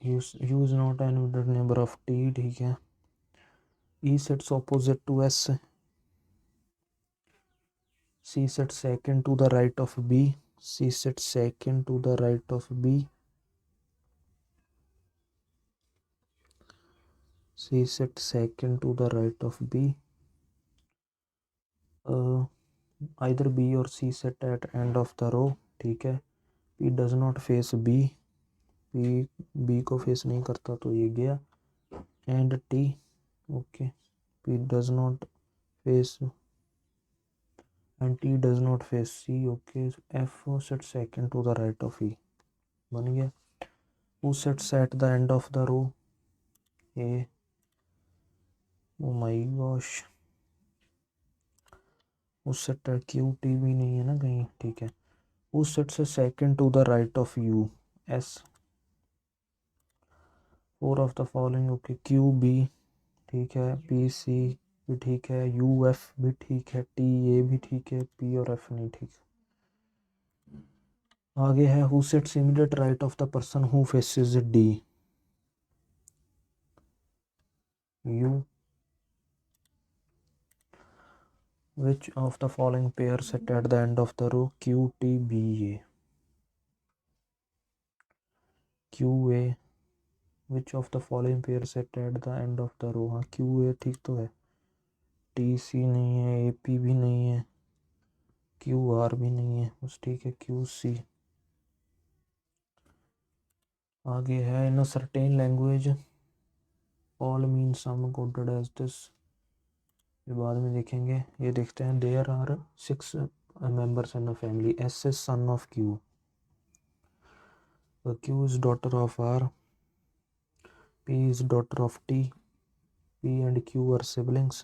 you is not an immediate neighbour of T, ठीक है। E sits opposite to S. C sits second to the right of B. C sits second to the right of B. C sits second to the right of B. Either B or C sit at end of the row, ठीक है। P does not face B. B को face नहीं करता तो ये गया। And T, okay. P does not face and T does not face C, okay. F sits second to the right of E, बन गया। Who sits at the end of the row? A, oh my gosh, उस set Q T भी नहीं है ना कहीं, ठीक है। उस सेट से second to the right of you, S. 4 of the following, okay. Q B, ठीक है। पी सी भी ठीक है, यू एफ भी ठीक है, टी ए भी ठीक है, पी और एफ नहीं ठीक। आगे है, who sits immediate right of the person who faces D, you. Which of the following pairs sit at the end of the row? Q T B A, Q A। Which of the following pairs sit at the end of the row? हाँ Q A ठीक तो है, T C नहीं है, A P भी नहीं है, Q R भी नहीं है, बस ठीक है Q C। आगे है, in a certain language all means some coded as this, ये बाद में देखेंगे। ये देखते हैं, there are 6 members in a family, S is son of Q, Q is daughter of R, P is daughter of T, P and Q are siblings,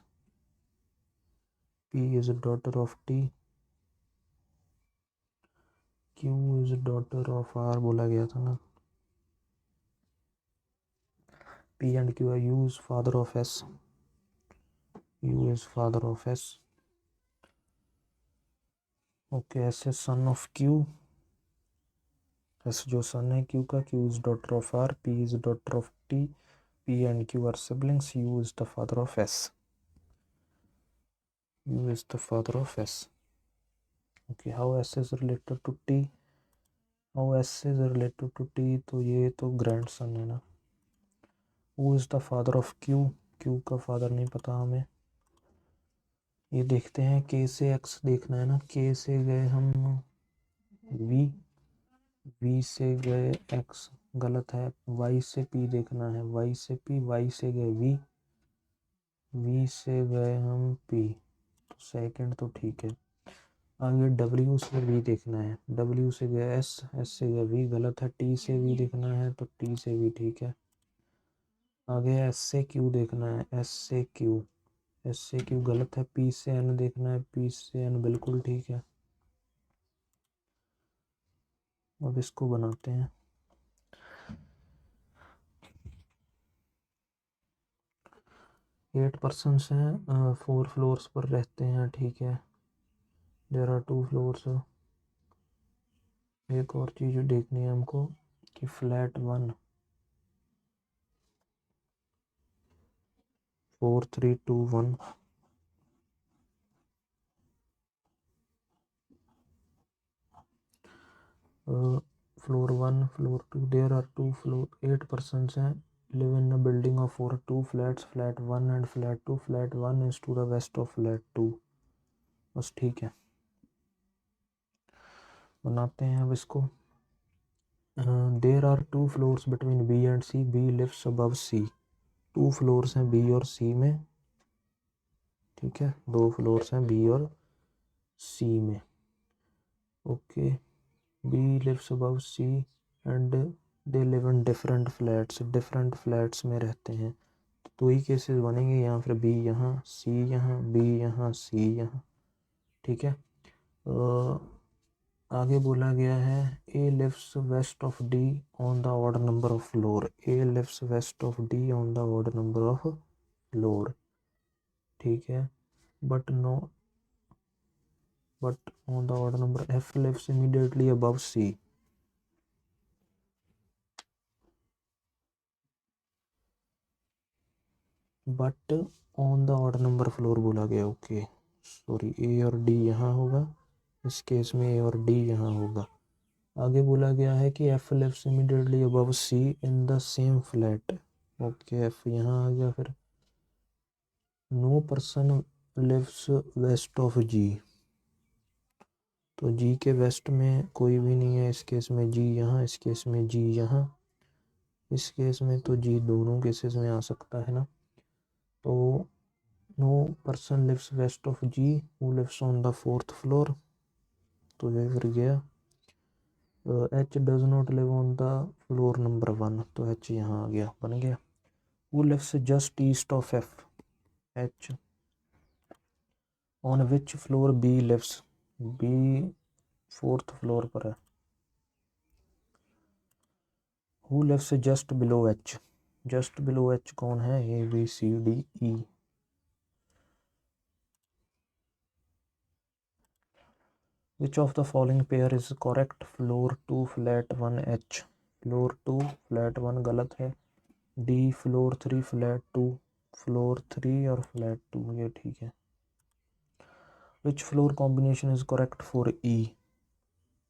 P is a daughter of T, Q is a daughter of R बोला गया था ना। P and Q are U is father of S, U is father of S, okay। S is son of Q, S जो son है Q का, Q is daughter of R, P is daughter of T, P and Q are siblings, U is the father of S, U is the father of S, okay। How S is related to T, how S is related to T, तो ये तो grandson है ना। Who is the father of Q, Q का father नहीं पता हमें। ये देखते हैं, K से X देखना है ना, K से गए हम V, V से गए X गलत है, Y से P देखना है, Y से P, Y से गए V, V से गए हम P, तो सेकंड तो ठीक है। आगे W से V देखना है, W से गए S, S से गए V गलत है, T से V देखना है तो T से V ठीक है। आगे S से Q देखना है, S से Q, S से Q गलत है, P से N देखना है, P से N बिल्कुल ठीक है। अब इसको बनाते हैं। 8 पर्सन्स हैं, 4 फ्लोर्स पर रहते हैं, ठीक है। There are 2 floors. एक और चीज़ देखनी है हमको कि flat 1 4 3 2 1, floor 1 floor 2, there are 2 floor, 8 persons हैं, live in a building of 4 2 flats, flat 1 and flat 2. Flat 1 is to the west of flat 2. बस ठीक है, बनाते हैं अब इसको। There are 2 floors between B and C, B lives above C. 2 floors हैं B और सी में, ठीक है, 2 फ्लोर्स हैं बी और सी में। Okay, B lives above C and they live in different flats, different flats में रहते हैं। तो ही केसेस बनेंगे, यहाँ फिर बी यहाँ, सी यहाँ, बी यहाँ, सी यहाँ, ठीक है। आगे बोला गया है A lives west of D on the odd number of floor, A lives west of D on the odd number of floor, ठीक है। But no, but on the odd number, F lives immediately above C. But on the odd number floor बोला गया, okay sorry, ए और D यहाँ होगा, इस case में ए और डी यहाँ होगा। आगे बोला गया है कि F lives immediately above C in the same flat, okay F यहाँ आ गया। फिर no person lives west of G, तो जी के वेस्ट में कोई भी नहीं है, इस केस में जी यहाँ, इस केस में जी यहाँ, इस केस में तो जी दोनों केसेस में आ सकता है ना। तो no person lives west of G who lives on the 4th floor, तो ये फिर गया। H does not live on the floor number 1, तो एच यहाँ आ गया, बन गया। Who lives just east of F, H. On which floor B lives, B 4th floor पर है। Who lives just below H, just below H कौन है, A B C D E. Which of the following pair is correct, floor 2 flat 1 H, floor 2 flat 1 गलत है। D floor 3 flat 2, floor 3 और flat 2 ये ठीक है। Which floor combination is correct for E,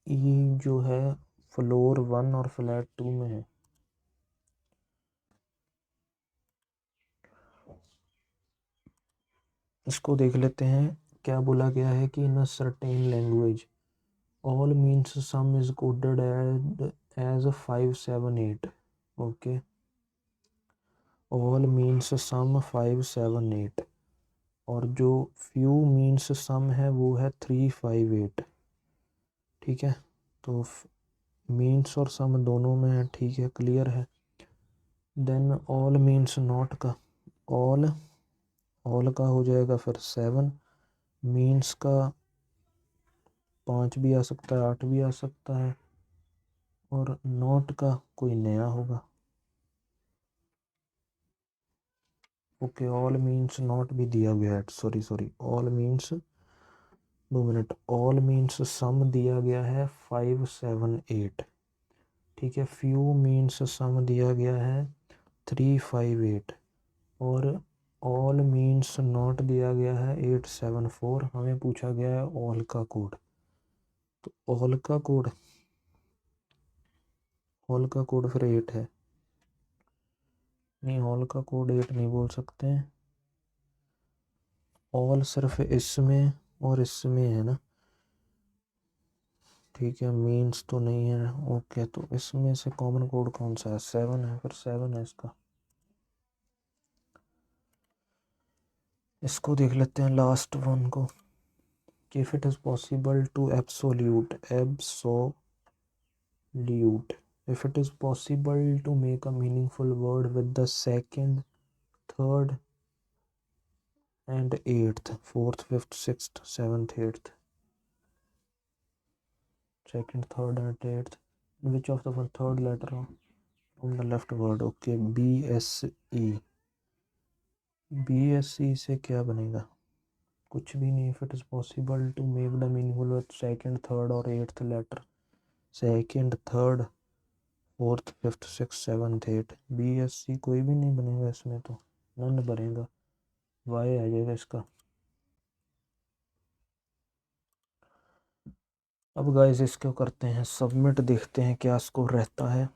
E जो है फ्लोर 1 और flat 2 में है। इसको देख लेते हैं, क्या बोला गया है कि in a certain language all means sum is coded as 578, okay, all means sum 578 और जो फ्यू मीन्स सम है वो है 358, ठीक है। तो मीन्स और सम दोनों में है, ठीक है, क्लियर है। देन ऑल मीन्स नॉट का, ऑल, ऑल का हो जाएगा फिर 7, मीन्स का 5 भी आ सकता है, 8 भी आ सकता है, और नॉट का कोई नया होगा। ओके, ऑल मीन्स नॉट भी दिया गया है, sorry sorry, all means, 2 minute, all means sum दिया गया है 578, ठीक है। फ्यू मीन्स सम दिया गया है 358 और ऑल मीन्स नॉट दिया गया है 874। हमें पूछा गया है ऑल का कोड, तो ऑल का कोड, ऑल का कोड फिर 8 है, नहीं ऑल का कोड 8 नहीं बोल सकते हैं, ऑल सिर्फ इसमें और इसमें है ना, ठीक है, मीन्स तो नहीं है, ओके। तो इसमें से कॉमन कोड कौन सा है, 7 है, फिर 7 है इसका। इसको देख लेते हैं लास्ट वन को, कि if it is possible to absolute, absolute, if it is possible to make a meaningful word with the second, third and eighth, fourth, fifth, sixth, seventh, eighth, second, third and eighth, which of the third letter from the left word, okay, BSE, BSE से क्या बनेगा, कुछ भी नहीं। if it is possible to make the meaningful word second, third और eighth letter, second, third, fourth, fifth, six, seventh, eight, BSC कोई भी नहीं बनेगा इसमें, तो नन बनेगा, वाई आ जाएगा इसका। अब गाइस इसको करते हैं सबमिट, देखते हैं क्या स्कोर रहता है।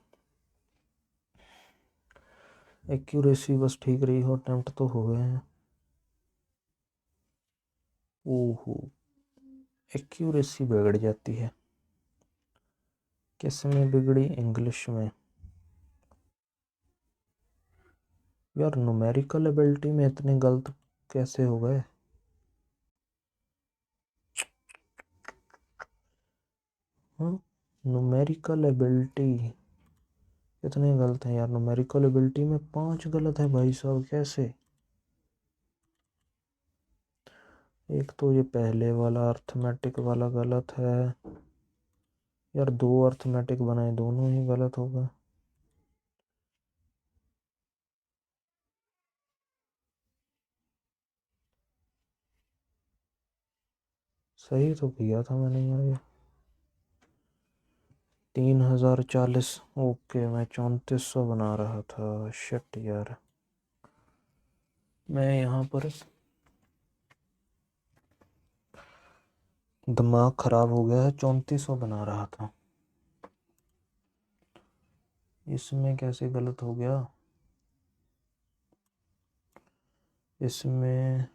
एक्यूरेसी बस ठीक रही हो, अटेम्प्ट तो हो गए हैं। ओहो, एक्यूरेसी बिगड़ जाती है। किस में बिगड़ी? इंग्लिश में। यार न्यूमेरिकल एबिलिटी में इतने गलत कैसे हो गए? न्यूमेरिकल एबिलिटी कितने गलत हैं यार? न्यूमेरिकल एबिलिटी में 5 गलत है भाई साहब, कैसे? एक तो ये पहले वाला अर्थमेटिक वाला गलत है यार, 2 अर्थमेटिक बनाए, दोनों ही गलत होगा। सही तो किया था मैंने यार ये। 3040। ओके, मैं 3400 बना रहा था। शिट यार, मैं यहाँ पर दिमाग खराब हो गया है, 3400 बना रहा था। इसमें कैसे गलत हो गया? इसमें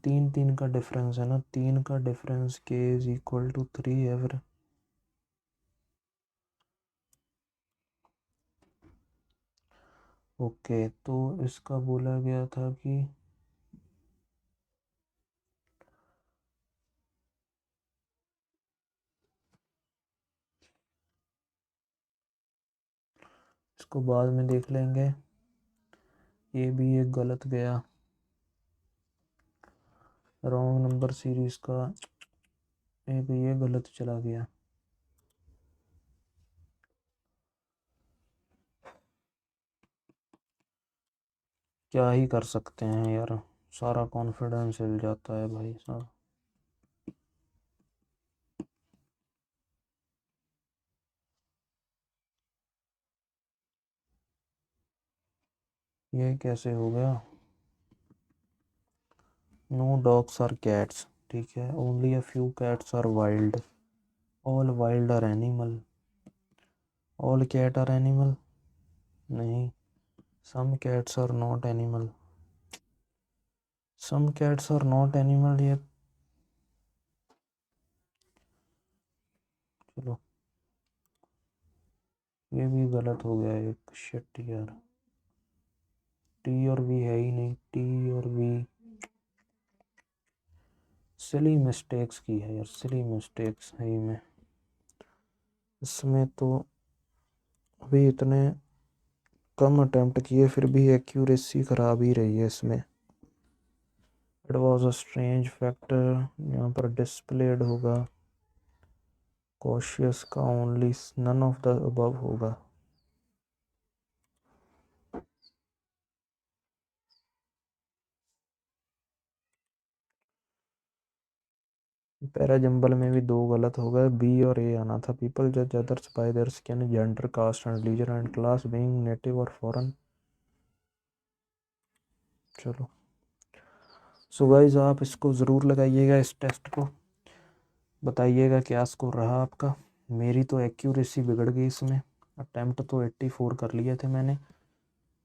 3 का डिफरेंस है ना, 3 का difference k is equal to 3 है फिर। ओके, तो इसका बोला गया था कि इसको बाद में देख लेंगे। ये भी एक गलत गया, रॉन्ग नंबर सीरीज का एक ये गलत चला गया। क्या ही कर सकते हैं यार, सारा कॉन्फिडेंस हिल जाता है भाई साहब। ये कैसे हो गया? नो डॉग्स आर कैट्स, ठीक है, only a few cats are wild, all wild are animal, all cat are animal, नहीं, some cats are not animal, some cats are not animal, ये चलो ये भी गलत हो गया एक। शिट यार, टी और वी है ही नहीं, टी और वी। सिली मिस्टेक्स की है यार, सिली मिस्टेक्स है ही में। इसमें तो अभी इतने कम अटेम्प्ट किए फिर भी एक्यूरेसी ख़राब ही रही है इसमें। It was a strange factor, यहाँ पर डिस्प्लेड होगा। कॉशियस का only none of the above होगा। पैरा जंबल में भी 2 गलत हो गए, बी और ए आना था। पीपल जज others by their skin, gender, caste and religion and class, being native और फॉरेन। चलो, सो गाइस आप इसको ज़रूर लगाइएगा, इस टेस्ट को, बताइएगा क्या स्कोर रहा आपका। मेरी तो एक्यूरेसी बिगड़ गई इसमें, अटैम्प्ट तो 84 कर लिए थे मैंने।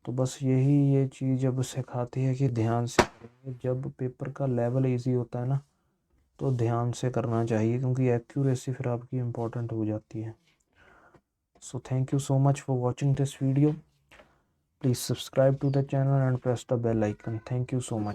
तो बस यही ये चीज़ अब सिखाती है कि ध्यान से करेंगे। जब पेपर का लेवल इजी होता है ना, तो ध्यान से करना चाहिए, क्योंकि एक्यूरेसी फिर आपकी इम्पोर्टेंट हो जाती है। So thank you so much for watching this video. Please subscribe to the channel and press the bell icon. Thank you so much.